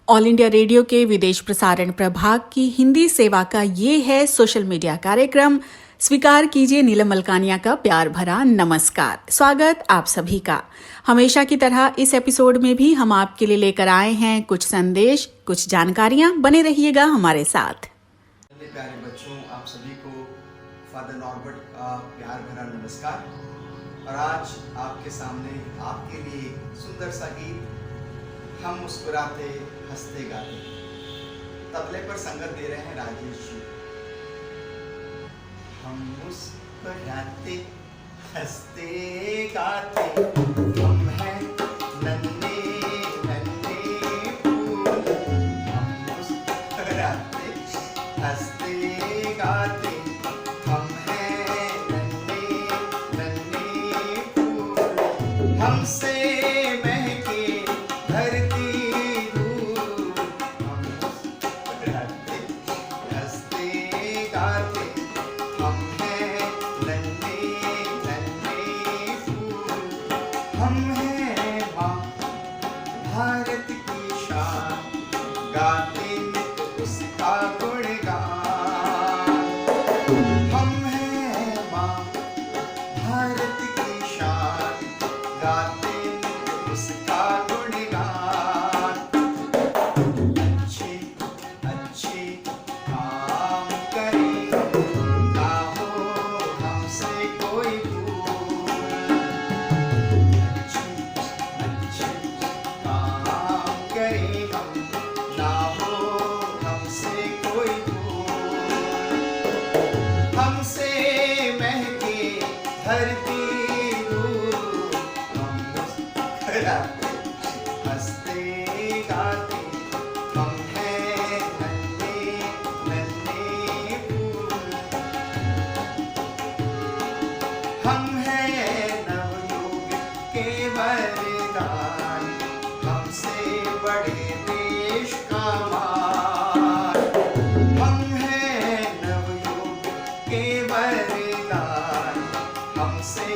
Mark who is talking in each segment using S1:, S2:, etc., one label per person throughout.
S1: All India radio के विदेश प्रसारण प्रभाग की हिंदी सेवा का ये है सोशल मीडिया कार्यक्रम। स्वीकार कीजिए नीलम मलकानिया का प्यार भरा नमस्कार। स्वागत आप सभी का। हमेशा की तरह इस एपिसोड में भी हम आपके लिए लेकर आए हैं कुछ संदेश, कुछ जानकारियां। बने रहिएगा हमारे साथ।
S2: प्यारे बच्चों, आप सभी को फादर नॉर्बर्ट का प्यार भरा नमस्कार। और आज आपके सामने आपके लिए सुंदर सा गीत हम मुस्कुराते हंसते गाते, तबले पर संगत दे रहे हैं राजेश जी। हम मुस्कुराते हंसते गाते, हम हैं नन्हे नन्हे फूल। हम मुस्कुराते हंसते गाते, हम हैं नन्हे नन्हे फूल। हमसे भारत की शान गाते उसका गुणगान। हम हैं माँ भारत की शान गाते उसका गुणगान। अच्छे अच्छे काम करें, ना हो हमसे कोई भूल। हमसे महके धरती दूर, हम मुस्कुराते हंसते गाते, हम हैं नन्हे नन्हे फूल। हम हैं नवयुग के वरदान, हमसे बड़े देश का मान। हम हैं नवयुग के वरदान, हमसे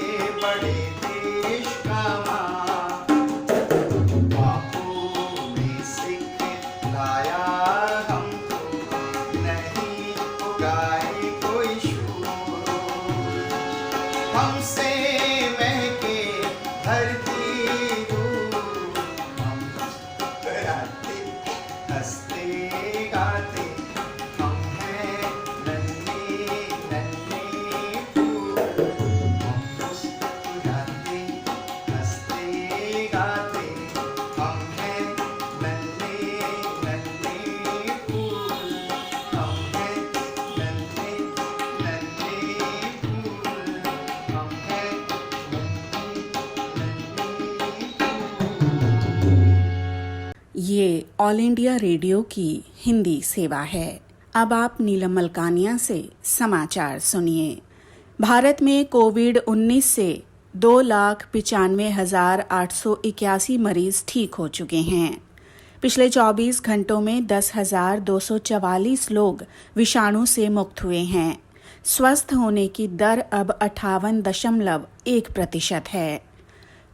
S2: बड़े देश का मान। बापू ने सिखलाया हमको, नहीं उगाए कोई शूर। हमसे महके धरती दूर, हम मुस्कुराते हंसते गाते, हम हैं नन्हे नन्हे फूल। हम मुस्कुराते हंसते गाते, हम हैं नन्हे नन्हे फूल। हम हैं नन्हे नन्हे फूल। हम हैं
S1: ये ऑल इंडिया रेडियो की हिंदी सेवा है। अब आप नीलम मलकानिया से समाचार सुनिए। भारत में कोविड-19 से 2,95,881 मरीज ठीक हो चुके हैं। पिछले 24 घंटों में 10,244 लोग विषाणु से मुक्त हुए हैं। स्वस्थ होने की दर अब 58.1% है।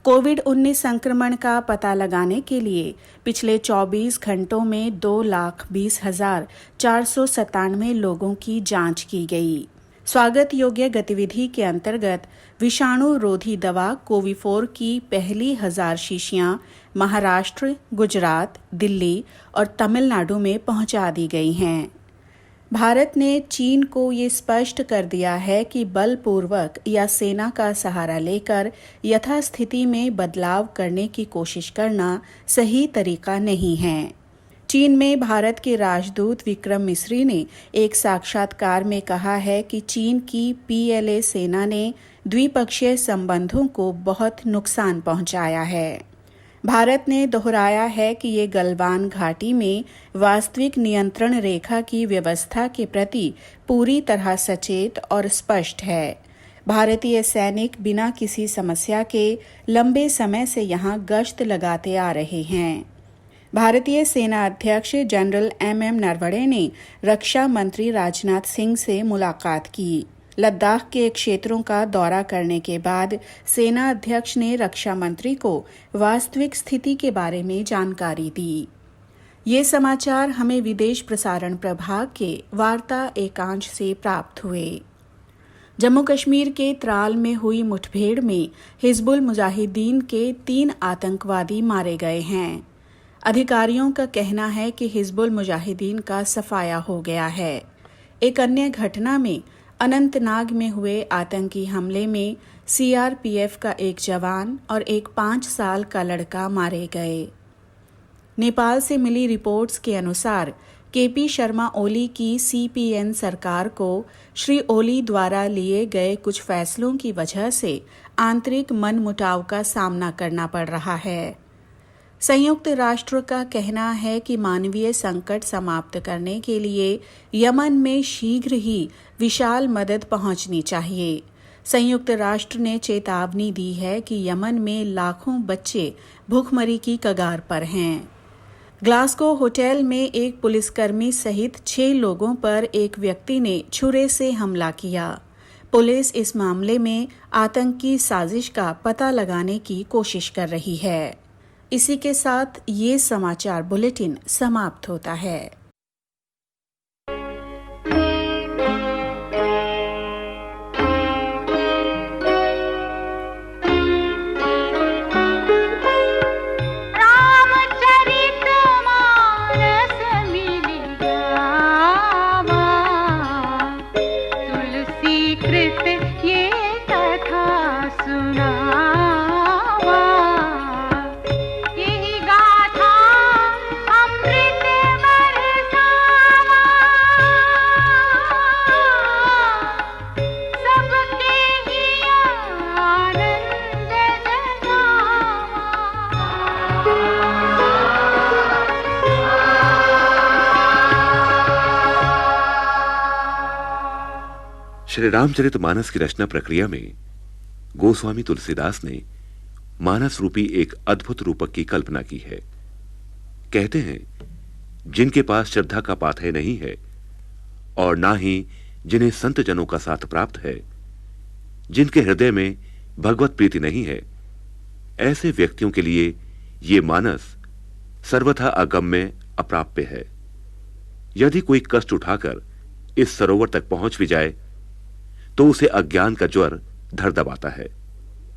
S1: कोविड-19 संक्रमण का पता लगाने के लिए पिछले 24 घंटों में 2,20,497 लोगों की जांच की गई। स्वागत योग्य गतिविधि के अंतर्गत विषाणु रोधी दवा कोविफोर की पहली 1000 शीशियां महाराष्ट्र, गुजरात, दिल्ली और तमिलनाडु में पहुंचा दी गई हैं। भारत ने चीन को ये स्पष्ट कर दिया है कि बलपूर्वक या सेना का सहारा लेकर यथास्थिति में बदलाव करने की कोशिश करना सही तरीका नहीं है। चीन में भारत के राजदूत विक्रम मिस्री ने एक साक्षात्कार में कहा है कि चीन की PLA सेना ने द्विपक्षीय संबंधों को बहुत नुकसान पहुंचाया है। भारत ने दोहराया है कि ये गलवान घाटी में वास्तविक नियंत्रण रेखा की व्यवस्था के प्रति पूरी तरह सचेत और स्पष्ट है। भारतीय सैनिक बिना किसी समस्या के लंबे समय से यहां गश्त लगाते आ रहे हैं। भारतीय सेना अध्यक्ष जनरल MM नरवणे ने रक्षा मंत्री राजनाथ सिंह से मुलाकात की। लद्दाख के क्षेत्रों का दौरा करने के बाद सेना अध्यक्ष ने रक्षा मंत्री को वास्तविक स्थिति के बारे में जानकारी दी। ये समाचार हमें विदेश प्रसारण प्रभाग के वार्ता एकांश से प्राप्त हुए। जम्मू कश्मीर के त्राल में हुई मुठभेड़ में हिजबुल मुजाहिदीन के 3 आतंकवादी मारे गए हैं। अधिकारियों का कहना है कि हिजबुल मुजाहिदीन का सफाया हो गया है। एक अन्य घटना में अनंतनाग में हुए आतंकी हमले में सीआरपीएफ का एक जवान और एक 5 साल का लड़का मारे गए। नेपाल से मिली रिपोर्ट्स के अनुसार केपी शर्मा ओली की सीपीएन सरकार को श्री ओली द्वारा लिए गए कुछ फैसलों की वजह से आंतरिक मनमुटाव का सामना करना पड़ रहा है। संयुक्त राष्ट्र का कहना है कि मानवीय संकट समाप्त करने के लिए यमन में शीघ्र ही विशाल मदद पहुंचनी चाहिए। संयुक्त राष्ट्र ने चेतावनी दी है कि यमन में लाखों बच्चे भूखमरी की कगार पर हैं। ग्लासगो होटल में एक पुलिसकर्मी सहित 6 लोगों पर एक व्यक्ति ने छुरे से हमला किया। पुलिस इस मामले में आतंकी साजिश का पता लगाने की कोशिश कर रही है। इसी के साथ ये समाचार बुलेटिन समाप्त होता है।
S3: श्री रामचरितमानस की रचना प्रक्रिया में गोस्वामी तुलसीदास ने मानस रूपी एक अद्भुत रूपक की कल्पना की है। कहते हैं, जिनके पास श्रद्धा का पाथेय नहीं है और ना ही जिन्हें संत जनों का साथ प्राप्त है, जिनके हृदय में भगवत प्रीति नहीं है, ऐसे व्यक्तियों के लिए ये मानस सर्वथा अगम्य अप्राप्य है। यदि कोई कष्ट उठाकर इस सरोवर तक पहुंच भी जाए तो उसे अज्ञान का ज्वर धर दबाता है,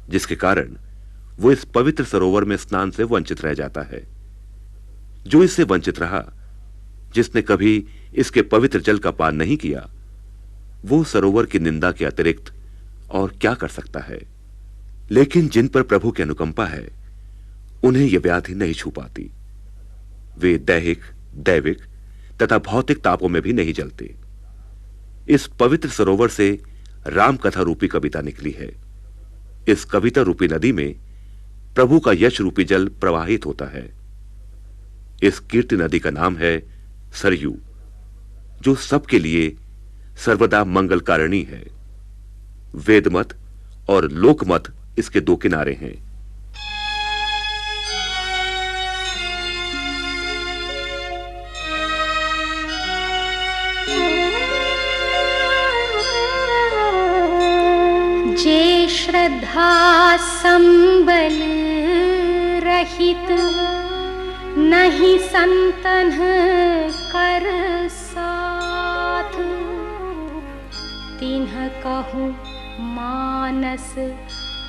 S3: जिसके कारण वो इस पवित्र सरोवर में स्नान से वंचित रह जाता है। जो इससे वंचित रहा, जिसने कभी इसके पवित्र जल का पान नहीं किया, वो सरोवर की निंदा के अतिरिक्त और क्या कर सकता है। लेकिन जिन पर प्रभु की अनुकंपा है, उन्हें यह व्याधि नहीं छू पाती। वे दैहिक, दैविक तथा भौतिक तापों में भी नहीं जलते। इस पवित्र सरोवर से राम कथा रूपी कविता निकली है। इस कविता रूपी नदी में प्रभु का यश रूपी जल प्रवाहित होता है। इस कीर्ति नदी का नाम है सरयू, जो सबके लिए सर्वदा मंगल कारिणी है। वेदमत और लोकमत इसके 2 किनारे हैं।
S4: जे श्रद्धा संबल रहित नहीं संतन कर साथ, तिन्ह कहूँ मानस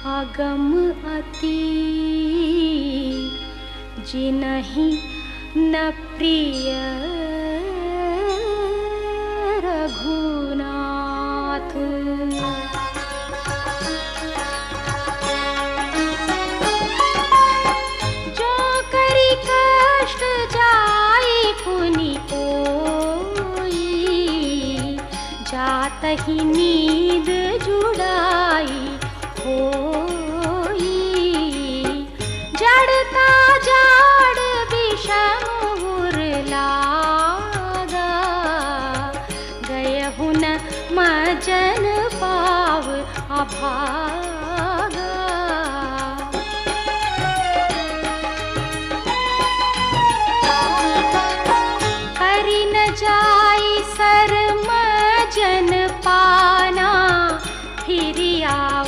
S4: अगम अति, जिनहि न प्रिय रघुनाथ। जो करी कष्ट जाए पुनि कोई, जात ही नींद जुड़ाई होई। जड़ता जाड़ विषमुर लागा, गयहु न मजन पाव अभागा। करी न जाई सर मजन पाना, फिर आव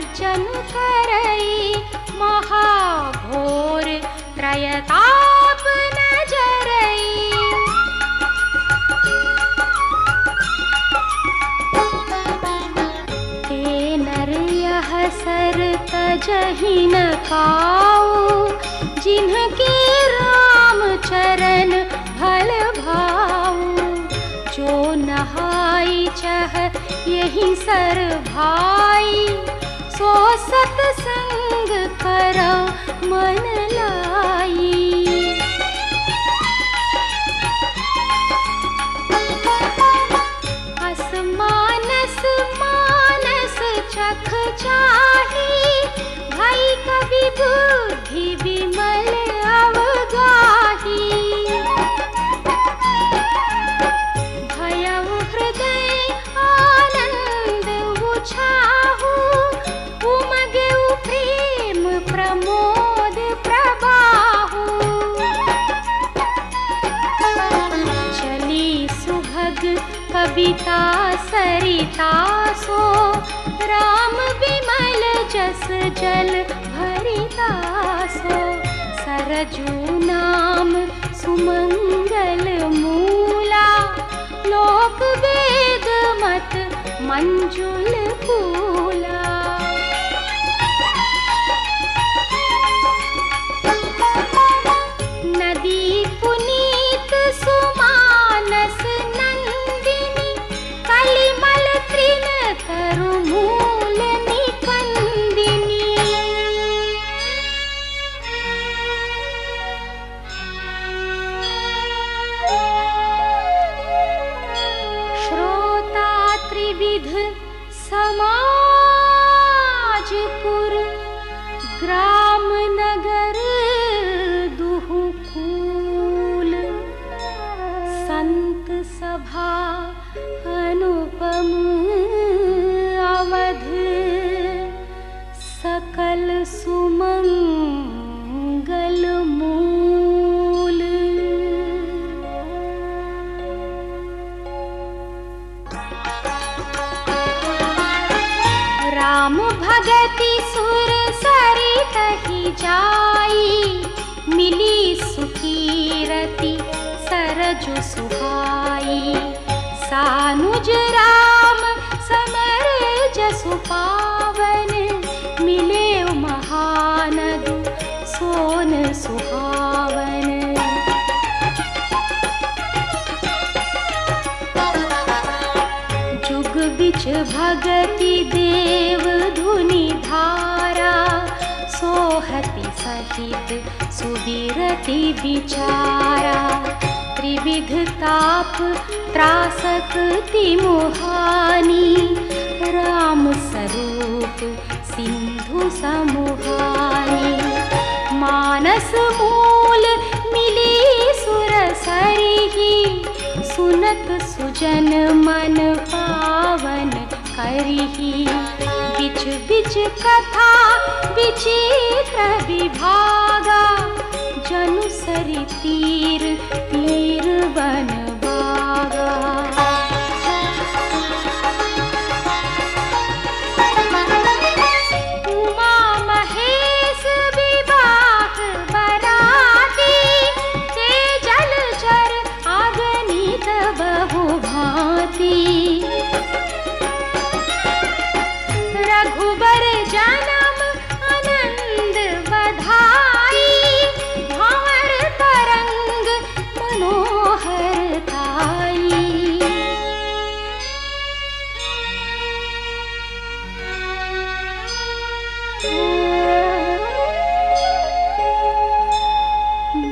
S4: मज्जन करई महाघोर त्रयताप न जरई। ते नर यह सर तजहि न काऊ, जिनके राम चरण भल भाऊ। जो नहाई चह यही सर भाई, सो सतसंग करौ मन लाई। अस मानस मानस चख चाही, भई कवि बुद्धि विमल अवगाही। भयउ हृदय आनंद उछाहु, उमगेउ प्रेम प्रमोद प्रबाहु। चली सुभग कविता सरिता सो, राम विमल जस जल भरिता सो। सरजू नाम सुमंगल मूला, लोक वेद मत मंजुल फूला। नदी पुनीत सुमानस नंदिनी, कलिमल तृण तरु मूल निकंदिनी। श्रोता त्रिविध समाजपुर, ग्राम नगर दुहु कूल। संत सभा अनुपम अवध, सकल सुमंगल मूल। राम भगति सुर सरितहि जाई, मिली सुकीरति सरजु सुहाई। सानुज राम समर जसु पावन, मिले महानद सोन सुहावन। जुग बिच भगति देव धुनि धारा, सोहति सहित सुबिरति विचारा। त्रिविध ताप त्रासक मुहानी, राम स्वरूप सिंधु समुहानी। मानस मूल मिली सुर सरिही, सुनत सुजन मन पावन करिही। बिच बिच कथा विचित्र विभागा, जनु सरि तीर तीर बन बागा। उमा महेश विवाह बराती, ते जल चर अगणित बहु भांति। रघुबर जनम आनंद बधाई, भंवर तरंग मनोहर ताई।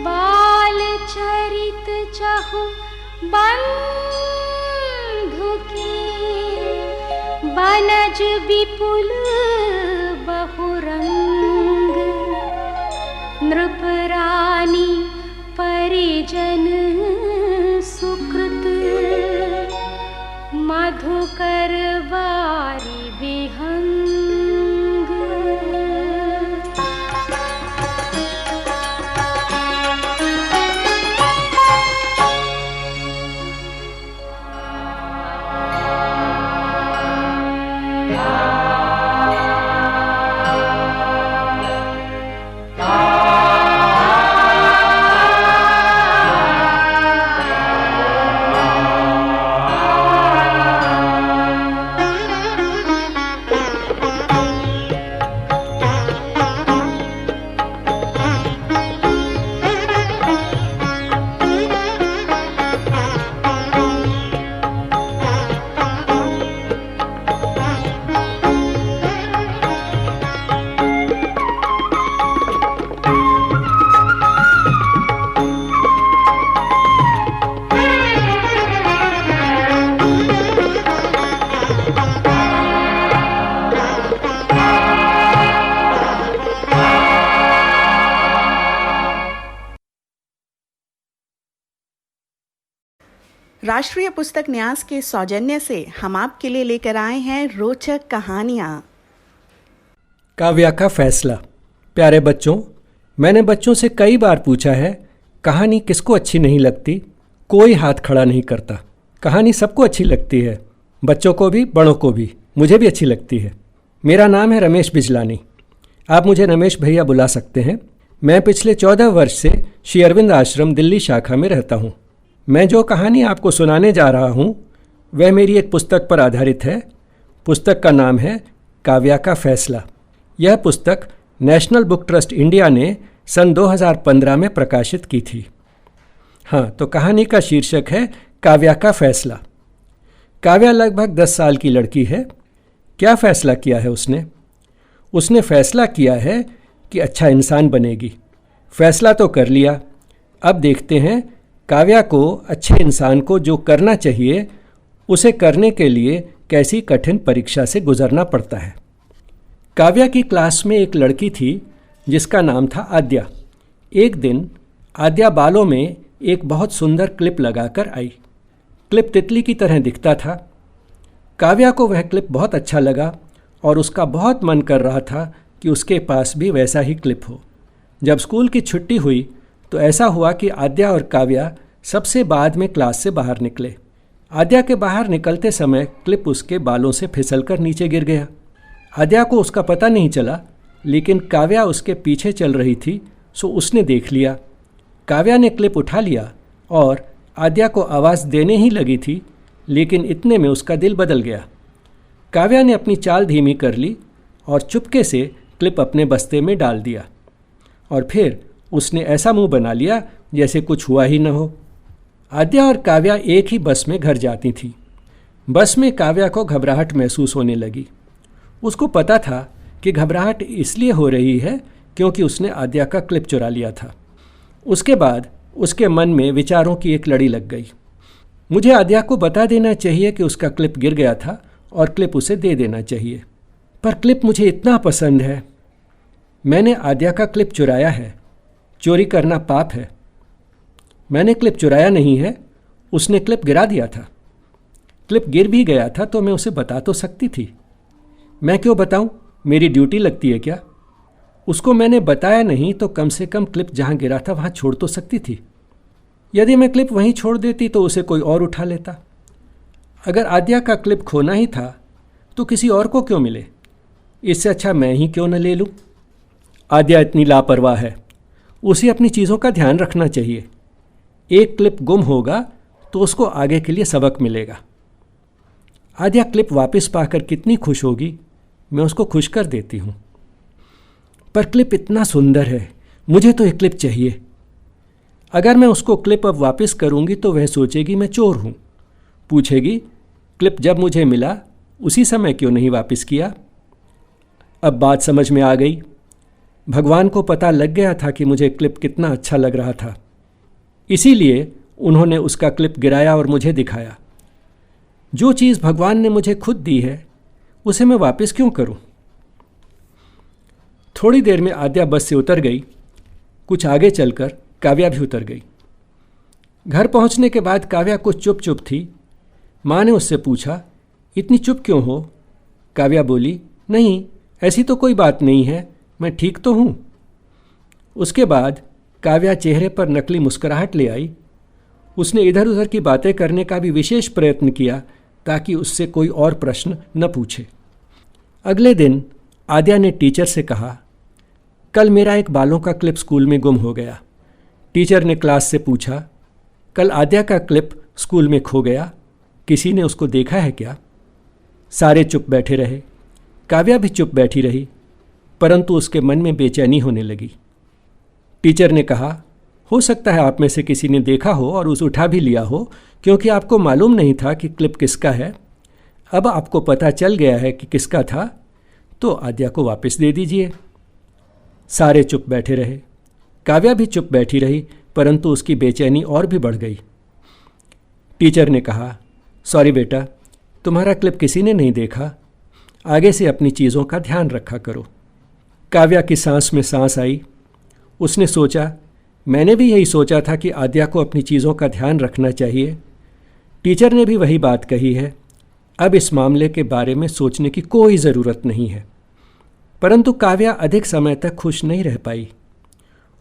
S4: बाल चरित चहु बंधु के, बनज विपुल बहुरंग। नृपरानी परिजन सुकृत, मधुकर बारी विहंग।
S1: राष्ट्रीय पुस्तक न्यास के सौजन्य से हम आपके लिए लेकर आए हैं रोचक कहानियाँ।
S5: काव्या का फैसला। प्यारे बच्चों, मैंने बच्चों से कई बार पूछा है कहानी किसको अच्छी नहीं लगती। कोई हाथ खड़ा नहीं करता। कहानी सबको अच्छी लगती है, बच्चों को भी, बड़ों को भी। मुझे भी अच्छी लगती है। मेरा नाम है रमेश बिजलानी। आप मुझे रमेश भैया बुला सकते हैं। मैं पिछले 14 वर्ष से श्री अरविंद आश्रम दिल्ली शाखा में रहता हूँ। मैं जो कहानी आपको सुनाने जा रहा हूँ वह मेरी एक पुस्तक पर आधारित है। पुस्तक का नाम है काव्या का फैसला। यह पुस्तक नेशनल बुक ट्रस्ट इंडिया ने सन 2015 में प्रकाशित की थी। हाँ, तो कहानी का शीर्षक है काव्या का फैसला। काव्या लगभग 10 साल की लड़की है। क्या फैसला किया है उसने? उसने फैसला किया है कि अच्छा इंसान बनेगी। फैसला तो कर लिया। अब देखते हैं काव्या को, अच्छे इंसान को जो करना चाहिए उसे करने के लिए कैसी कठिन परीक्षा से गुजरना पड़ता है। काव्या की क्लास में एक लड़की थी जिसका नाम था आद्या। एक दिन आद्या बालों में एक बहुत सुंदर क्लिप लगाकर आई। क्लिप तितली की तरह दिखता था। काव्या को वह क्लिप बहुत अच्छा लगा और उसका बहुत मन कर रहा था कि उसके पास भी वैसा ही क्लिप हो। जब स्कूल की छुट्टी हुई तो ऐसा हुआ कि आद्या और काव्या सबसे बाद में क्लास से बाहर निकले। आद्या के बाहर निकलते समय क्लिप उसके बालों से फिसलकर नीचे गिर गया। आद्या को उसका पता नहीं चला, लेकिन काव्या उसके पीछे चल रही थी, सो उसने देख लिया। काव्या ने क्लिप उठा लिया और आद्या को आवाज़ देने ही लगी थी, लेकिन इतने में उसका दिल बदल गया। काव्या ने अपनी चाल धीमी कर ली और चुपके से क्लिप अपने बस्ते में डाल दिया और फिर उसने ऐसा मुंह बना लिया जैसे कुछ हुआ ही न हो। आद्या और काव्या एक ही बस में घर जाती थी। बस में काव्या को घबराहट महसूस होने लगी। उसको पता था कि घबराहट इसलिए हो रही है क्योंकि उसने आद्या का क्लिप चुरा लिया था। उसके बाद उसके मन में विचारों की एक लड़ी लग गई। मुझे आद्या को बता देना चाहिए कि उसका क्लिप गिर गया था और क्लिप उसे दे देना चाहिए, पर क्लिप मुझे इतना पसंद है। मैंने आद्या का क्लिप चुराया है। चोरी करना पाप है। मैंने क्लिप चुराया नहीं है, उसने क्लिप गिरा दिया था। क्लिप गिर भी गया था तो मैं उसे बता तो सकती थी। मैं क्यों बताऊं? मेरी ड्यूटी लगती है क्या? उसको मैंने बताया नहीं तो कम से कम क्लिप जहां गिरा था वहां छोड़ तो सकती थी। यदि मैं क्लिप वहीं छोड़ देती तो उसे कोई और उठा लेता। अगर आद्या का क्लिप खोना ही था तो किसी और को क्यों मिले? इससे अच्छा मैं ही क्यों न ले लूं? आद्या इतनी लापरवाह है। उसे अपनी चीज़ों का ध्यान रखना चाहिए। एक क्लिप गुम होगा तो उसको आगे के लिए सबक मिलेगा। आद्या क्लिप वापस पाकर कितनी खुश होगी, मैं उसको खुश कर देती हूँ। पर क्लिप इतना सुंदर है, मुझे तो एक क्लिप चाहिए। अगर मैं उसको क्लिप अब वापस करूँगी तो वह सोचेगी मैं चोर हूँ। पूछेगी क्लिप जब मुझे मिला उसी समय क्यों नहीं वापस किया? अब बात समझ में आ गई। भगवान को पता लग गया था कि मुझे क्लिप कितना अच्छा लग रहा था, इसीलिए उन्होंने उसका क्लिप गिराया और मुझे दिखाया। जो चीज़ भगवान ने मुझे खुद दी है उसे मैं वापस क्यों करूं? थोड़ी देर में आद्या बस से उतर गई। कुछ आगे चलकर काव्या भी उतर गई। घर पहुंचने के बाद काव्या कुछ चुप चुप थी। माँ ने उससे पूछा, इतनी चुप क्यों हो? काव्या बोली, नहीं ऐसी तो कोई बात नहीं है, मैं ठीक तो हूँ। उसके बाद काव्या चेहरे पर नकली मुस्कुराहट ले आई। उसने इधर उधर की बातें करने का भी विशेष प्रयत्न किया ताकि उससे कोई और प्रश्न न पूछे। अगले दिन आद्या ने टीचर से कहा, कल मेरा एक बालों का क्लिप स्कूल में गुम हो गया। टीचर ने क्लास से पूछा, कल आद्या का क्लिप स्कूल में खो गया, किसी ने उसको देखा है क्या? सारे चुप बैठे रहे। काव्या भी चुप बैठी रही, परंतु उसके मन में बेचैनी होने लगी। टीचर ने कहा, हो सकता है आप में से किसी ने देखा हो और उसे उठा भी लिया हो, क्योंकि आपको मालूम नहीं था कि क्लिप किसका है। अब आपको पता चल गया है कि किसका था, तो आद्या को वापस दे दीजिए। सारे चुप बैठे रहे। काव्या भी चुप बैठी रही, परंतु उसकी बेचैनी और भी बढ़ गई। टीचर ने कहा, सॉरी बेटा, तुम्हारा क्लिप किसी ने नहीं देखा, आगे से अपनी चीज़ों का ध्यान रखा करो। काव्या की सांस में सांस आई। उसने सोचा, मैंने भी यही सोचा था कि आद्या को अपनी चीज़ों का ध्यान रखना चाहिए। टीचर ने भी वही बात कही है। अब इस मामले के बारे में सोचने की कोई ज़रूरत नहीं है। परंतु काव्या अधिक समय तक खुश नहीं रह पाई।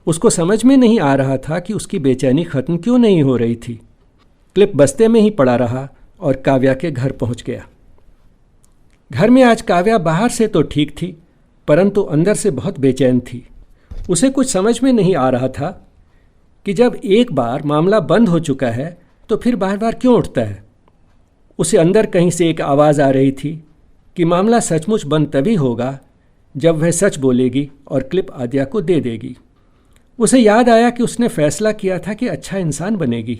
S5: उसको समझ में नहीं आ रहा था कि उसकी बेचैनी खत्म क्यों नहीं हो रही थी। क्लिप बस्ते में ही पड़ा रहा और काव्या के घर पहुंच गया। घर में आज काव्या बाहर से तो ठीक थी, परंतु अंदर से बहुत बेचैन थी। उसे कुछ समझ में नहीं आ रहा था कि जब एक बार मामला बंद हो चुका है तो फिर बार बार क्यों उठता है। उसे अंदर कहीं से एक आवाज़ आ रही थी कि मामला सचमुच बंद तभी होगा जब वह सच बोलेगी और क्लिप आद्या को दे देगी। उसे याद आया कि उसने फैसला किया था कि अच्छा इंसान बनेगी।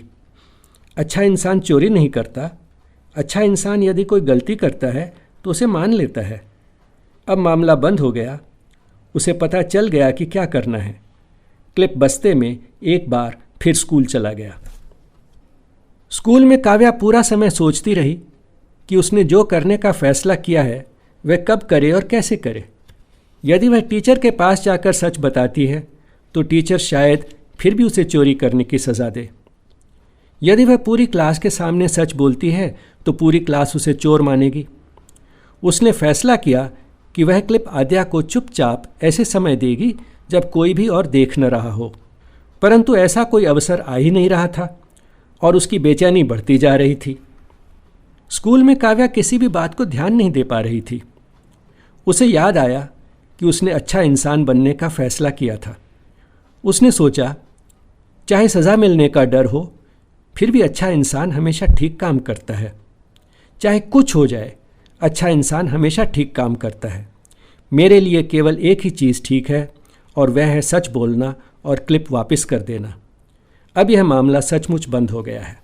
S5: अच्छा इंसान चोरी नहीं करता। अच्छा इंसान यदि कोई गलती करता है तो उसे मान लेता है। अब मामला बंद हो गया। उसे पता चल गया कि क्या करना है। क्लिप बस्ते में एक बार फिर स्कूल चला गया। स्कूल में काव्या पूरा समय सोचती रही कि उसने जो करने का फैसला किया है वह कब करे और कैसे करे। यदि वह टीचर के पास जाकर सच बताती है तो टीचर शायद फिर भी उसे चोरी करने की सज़ा दे। यदि वह पूरी क्लास के सामने सच बोलती है तो पूरी क्लास उसे चोर मानेगी। उसने फैसला किया कि वह क्लिप आद्या को चुपचाप ऐसे समय देगी जब कोई भी और देख न रहा हो। परंतु ऐसा कोई अवसर आ ही नहीं रहा था और उसकी बेचैनी बढ़ती जा रही थी। स्कूल में काव्या किसी भी बात को ध्यान नहीं दे पा रही थी। उसे याद आया कि उसने अच्छा इंसान बनने का फैसला किया था। उसने सोचा, चाहे सज़ा मिलने का डर हो, फिर भी अच्छा इंसान हमेशा ठीक काम करता है। चाहे कुछ हो जाए, अच्छा इंसान हमेशा ठीक काम करता है। मेरे लिए केवल एक ही चीज़ ठीक है और वह है सच बोलना और क्लिप वापस कर देना। अब यह मामला सचमुच बंद हो गया है।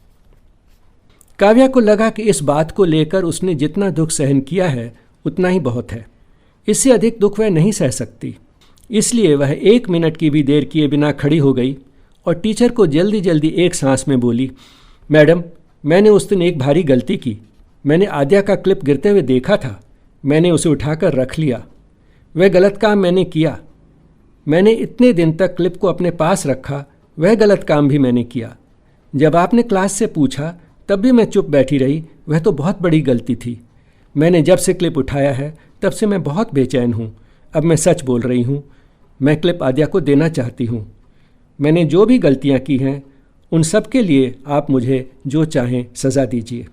S5: काव्या को लगा कि इस बात को लेकर उसने जितना दुख सहन किया है उतना ही बहुत है। इससे अधिक दुख वह नहीं सह सकती। इसलिए वह 1 मिनट की भी देर किए बिना खड़ी हो गई और टीचर को जल्दी जल्दी एक सांस में बोली, मैडम, मैंने उस दिन एक भारी गलती की। मैंने आद्या का क्लिप गिरते हुए देखा था। मैंने उसे उठाकर रख लिया। वह गलत काम मैंने किया। मैंने इतने दिन तक क्लिप को अपने पास रखा, वह गलत काम भी मैंने किया। जब आपने क्लास से पूछा तब भी मैं चुप बैठी रही। वह तो बहुत बड़ी गलती थी। मैंने जब से क्लिप उठाया है तब से मैं बहुत बेचैन हूँ। अब मैं सच बोल रही हूँ। मैं क्लिप आद्या को देना चाहती हूँ। मैंने जो भी गलतियाँ की हैं उन सब के लिए आप मुझे जो चाहें सज़ा दीजिए।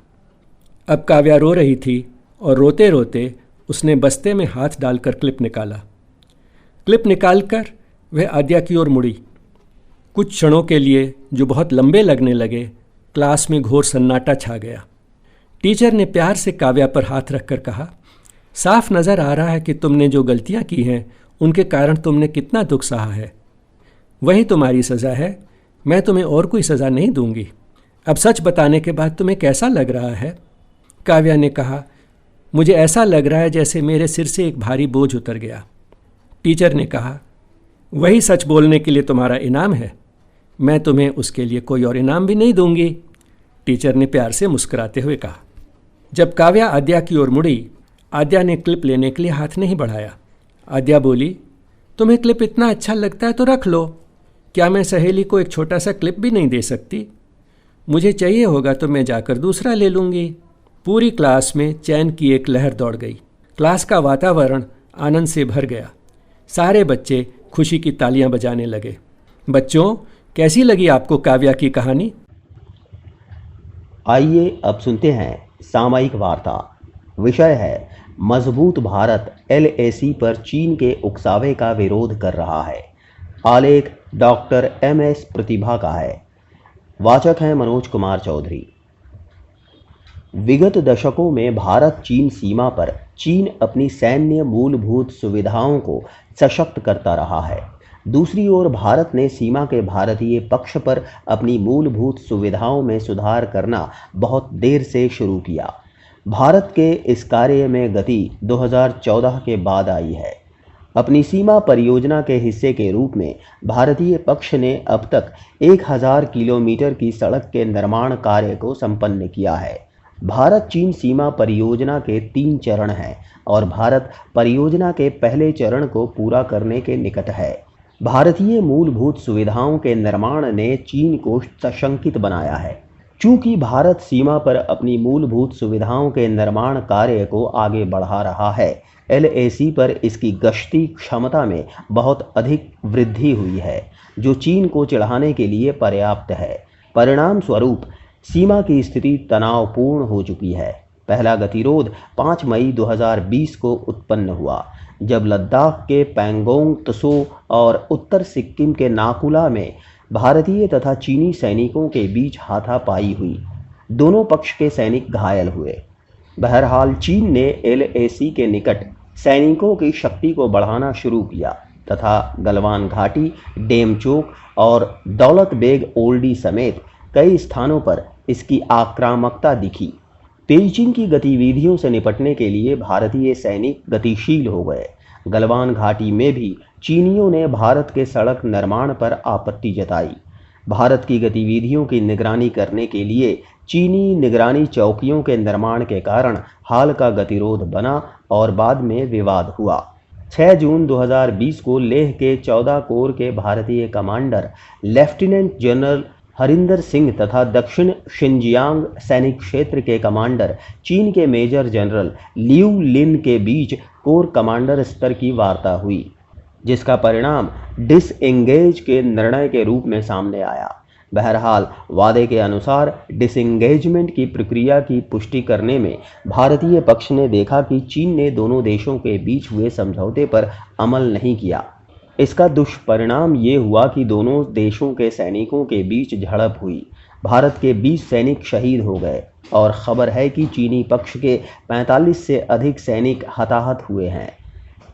S5: अब काव्या रो रही थी और रोते रोते उसने बस्ते में हाथ डालकर क्लिप निकाला। क्लिप निकालकर वह आद्या की ओर मुड़ी। कुछ क्षणों के लिए जो बहुत लंबे लगने लगे, क्लास में घोर सन्नाटा छा गया। टीचर ने प्यार से काव्या पर हाथ रखकर कहा, साफ नज़र आ रहा है कि तुमने जो गलतियां की हैं उनके कारण तुमने कितना दुख सहा है। वही तुम्हारी सज़ा है। मैं तुम्हें और कोई सज़ा नहीं दूंगी। अब सच बताने के बाद तुम्हें कैसा लग रहा है? काव्या ने कहा, मुझे ऐसा लग रहा है जैसे मेरे सिर से एक भारी बोझ उतर गया। टीचर ने कहा, वही सच बोलने के लिए तुम्हारा इनाम है। मैं तुम्हें उसके लिए कोई और इनाम भी नहीं दूंगी। टीचर ने प्यार से मुस्कुराते हुए कहा। जब काव्या आद्या की ओर मुड़ी, आद्या ने क्लिप लेने के लिए हाथ नहीं बढ़ाया। आद्या बोली, तुम्हें क्लिप इतना अच्छा लगता है तो रख लो। क्या मैं सहेली को एक छोटा सा क्लिप भी नहीं दे सकती? मुझे चाहिए होगा तो मैं जाकर दूसरा ले लूँगी। पूरी क्लास में चैन की एक लहर दौड़ गई। क्लास का वातावरण आनंद से भर गया। सारे बच्चे खुशी की तालियां बजाने लगे। बच्चों, कैसी लगी आपको काव्या की कहानी?
S6: आइए अब सुनते हैं सामयिक वार्ता। विषय है मजबूत भारत LAC पर चीन के उकसावे का विरोध कर रहा है। आलेख डॉक्टर MS प्रतिभा का है। वाचक हैं मनोज कुमार चौधरी। विगत दशकों में भारत चीन सीमा पर चीन अपनी सैन्य मूलभूत सुविधाओं को सशक्त करता रहा है। दूसरी ओर भारत ने सीमा के भारतीय पक्ष पर अपनी मूलभूत सुविधाओं में सुधार करना बहुत देर से शुरू किया। भारत के इस कार्य में गति 2014 के बाद आई है। अपनी सीमा परियोजना के हिस्से के रूप में भारतीय पक्ष ने अब तक 1000 किलोमीटर की सड़क के निर्माण कार्य को संपन्न किया है। भारत चीन सीमा परियोजना के 3 चरण हैं और भारत परियोजना के पहले चरण को पूरा करने के निकट है। भारतीय मूलभूत सुविधाओं के निर्माण ने चीन को सशंकित बनाया है। चूंकि भारत सीमा पर अपनी मूलभूत सुविधाओं के निर्माण कार्य को आगे बढ़ा रहा है, LAC पर इसकी गश्ती क्षमता में बहुत अधिक वृद्धि हुई है, जो चीन को चिढ़ाने के लिए पर्याप्त है। परिणाम स्वरूप सीमा की स्थिति तनावपूर्ण हो चुकी है। पहला गतिरोध 5 मई 2020 को उत्पन्न हुआ, जब लद्दाख के पैंगोंग त्सो और उत्तर सिक्किम के नाकुला में भारतीय तथा चीनी सैनिकों के बीच हाथापाई हुई। दोनों पक्ष के सैनिक घायल हुए। बहरहाल चीन ने LAC के निकट सैनिकों की शक्ति को बढ़ाना शुरू किया तथा गलवान घाटी, डेमचोक और दौलत बेग ओल्डी समेत कई स्थानों पर इसकी आक्रामकता दिखी। पेइचिंग की गतिविधियों से निपटने के लिए भारतीय सैनिक गतिशील हो गए। गलवान घाटी में भी चीनियों ने भारत के सड़क निर्माण पर आपत्ति जताई। भारत की गतिविधियों की निगरानी करने के लिए चीनी निगरानी चौकियों के निर्माण के कारण हाल का गतिरोध बना और बाद में विवाद हुआ। 6 जून 2020 को लेह के 14 कोर के भारतीय commander lieutenant general Harinder Singh तथा दक्षिण शिनजियांग सैनिक क्षेत्र के कमांडर चीन के मेजर जनरल लियू लिन के बीच कोर कमांडर स्तर की वार्ता हुई, जिसका परिणाम डिसएंगेज के निर्णय के रूप में सामने आया। बहरहाल वादे के अनुसार डिसएंगेजमेंट की प्रक्रिया की पुष्टि करने में भारतीय पक्ष ने देखा कि चीन ने दोनों देशों के बीच हुए समझौते पर अमल नहीं किया। इसका दुष्परिणाम ये हुआ कि दोनों देशों के सैनिकों के बीच झड़प हुई। भारत के 20 सैनिक शहीद हो गए और खबर है कि चीनी पक्ष के 45 से अधिक सैनिक हताहत हुए हैं।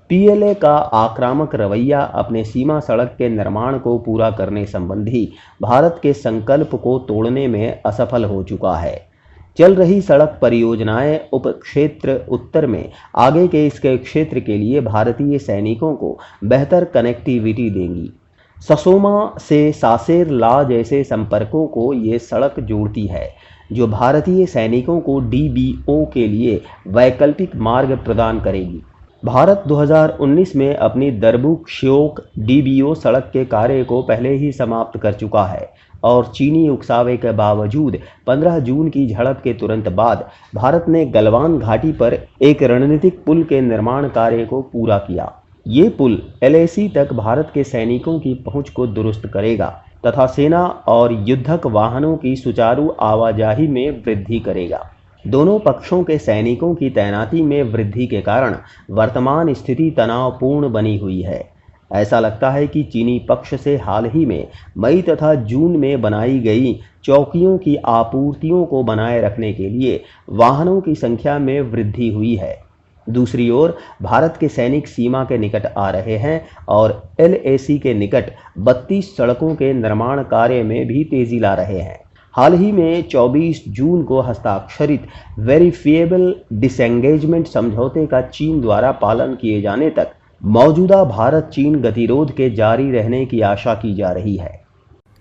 S6: PLA का आक्रामक रवैया अपने सीमा सड़क के निर्माण को पूरा करने संबंधी भारत के संकल्प को तोड़ने में असफल हो चुका है। चल रही सड़क परियोजनाएं उपक्षेत्र उत्तर में आगे के इसके क्षेत्र के लिए भारतीय सैनिकों को बेहतर कनेक्टिविटी देंगी। ससोमा से सासेर ला जैसे संपर्कों को ये सड़क जोड़ती है, जो भारतीय सैनिकों को DBO के लिए वैकल्पिक मार्ग प्रदान करेगी। भारत 2019 में अपनी दरबुक श्योक DBO सड़क के कार्य को पहले ही समाप्त कर चुका है और चीनी उकसावे के बावजूद 15 जून की झड़प के तुरंत बाद भारत ने गलवान घाटी पर एक रणनीतिक पुल के निर्माण कार्य को पूरा किया। ये पुल LAC तक भारत के सैनिकों की पहुंच को दुरुस्त करेगा तथा सेना और युद्धक वाहनों की सुचारू आवाजाही में वृद्धि करेगा। दोनों पक्षों के सैनिकों की तैनाती में वृद्धि के कारण वर्तमान स्थिति तनावपूर्ण बनी हुई है। ऐसा लगता है कि चीनी पक्ष से हाल ही में मई तथा जून में बनाई गई चौकियों की आपूर्तियों को बनाए रखने के लिए वाहनों की संख्या में वृद्धि हुई है। दूसरी ओर भारत के सैनिक सीमा के निकट आ रहे हैं और LAC के निकट 32 सड़कों के निर्माण कार्य में भी तेजी ला रहे हैं। हाल ही में 24 जून को हस्ताक्षरित वेरीफिएबल डिसएंगेजमेंट समझौते का चीन द्वारा पालन किए जाने तक मौजूदा भारत चीन गतिरोध के जारी रहने की आशा की जा रही है।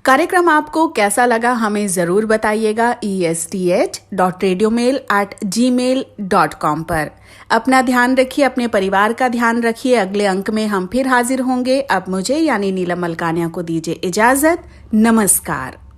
S1: कार्यक्रम आपको कैसा लगा हमें जरूर बताइएगा esth.radiomail@gmail.com पर। अपना ध्यान रखिए, अपने परिवार का ध्यान रखिए। अगले अंक में हम फिर हाजिर होंगे। अब मुझे यानी नीलम मलकानिया को दीजिए इजाजत। नमस्कार।